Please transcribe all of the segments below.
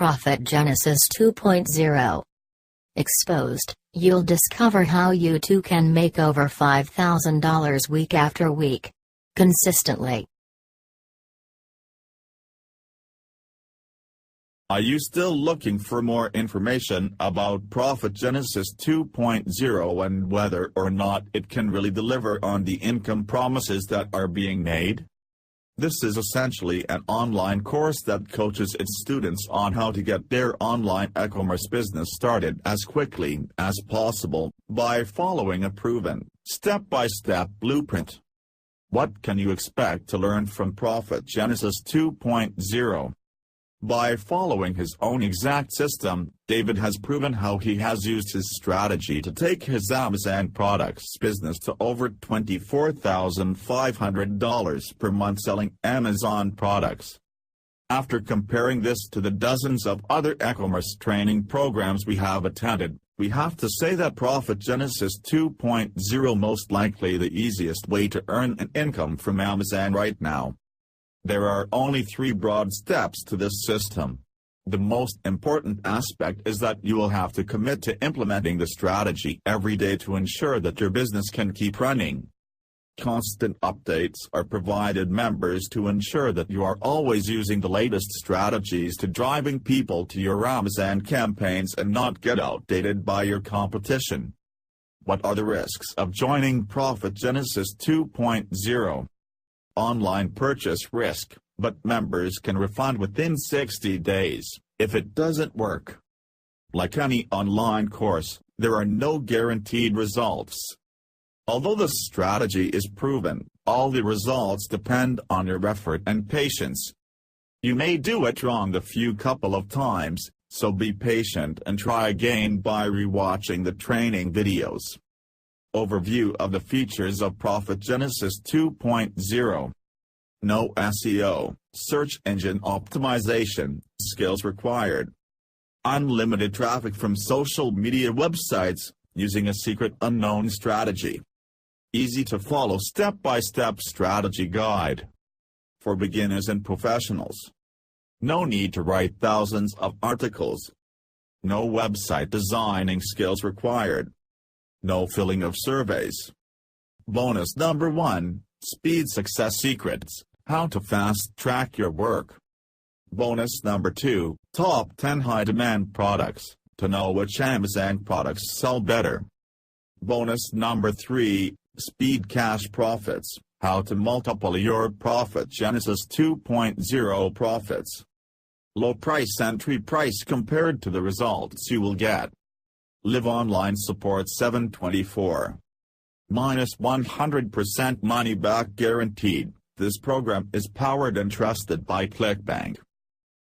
Profit Genesis 2.0. Exposed, you'll discover how you too can make over $5,000 week after week. Consistently. Are you still looking for more information about Profit Genesis 2.0 and whether or not it can really deliver on the income promises that are being made? This is essentially an online course that coaches its students on how to get their online e-commerce business started as quickly as possible by following a proven, step-by-step blueprint. What can you expect to learn from Profit Genesis 2.0? By following his own exact system, David has proven how he has used his strategy to take his Amazon products business to over $24,500 per month selling Amazon products. After comparing this to the dozens of other e-commerce training programs we have attended, we have to say that Profit Genesis 2.0 most likely the easiest way to earn an income from Amazon right now. There are only 3 broad steps to this system. The most important aspect is that you will have to commit to implementing the strategy every day to ensure that your business can keep running. Constant updates are provided members to ensure that you are always using the latest strategies to driving people to your Amazon campaigns and not get outdated by your competition. What are the risks of joining Profit Genesis 2.0? Online purchase risk, but members can refund within 60 days if it doesn't work. Like any online course, there are no guaranteed results. Although the strategy is proven, all the results depend on your effort and patience. You may do it wrong the couple of times, so be patient and try again by rewatching the training videos. Overview of the features of Profit Genesis 2.0. No SEO, search engine optimization, skills required. Unlimited traffic from social media websites, using a secret unknown strategy. Easy to follow step-by-step strategy guide. For beginners and professionals. No need to write thousands of articles. No website designing skills required. No filling of surveys. Bonus number 1, Speed Success Secrets, how to fast-track your work. Bonus number 2, Top 10 High-Demand Products, to know which Amazon products sell better. Bonus number 3, Speed Cash Profits, how to multiply your Profit Genesis 2.0 profits. Low price entry price compared to the results you will get. Live Online Support 7/24. Minus 100% money back guaranteed. This program is powered and trusted by ClickBank.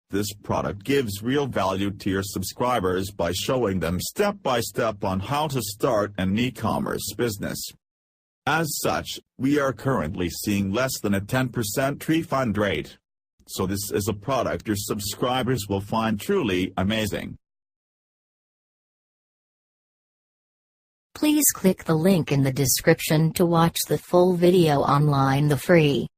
This product gives real value to your subscribers by showing them step-by-step on how to start an e-commerce business. As such, we are currently seeing less than a 10% refund rate. So this is a product your subscribers will find truly amazing. Please click the link in the description to watch the full video online the free.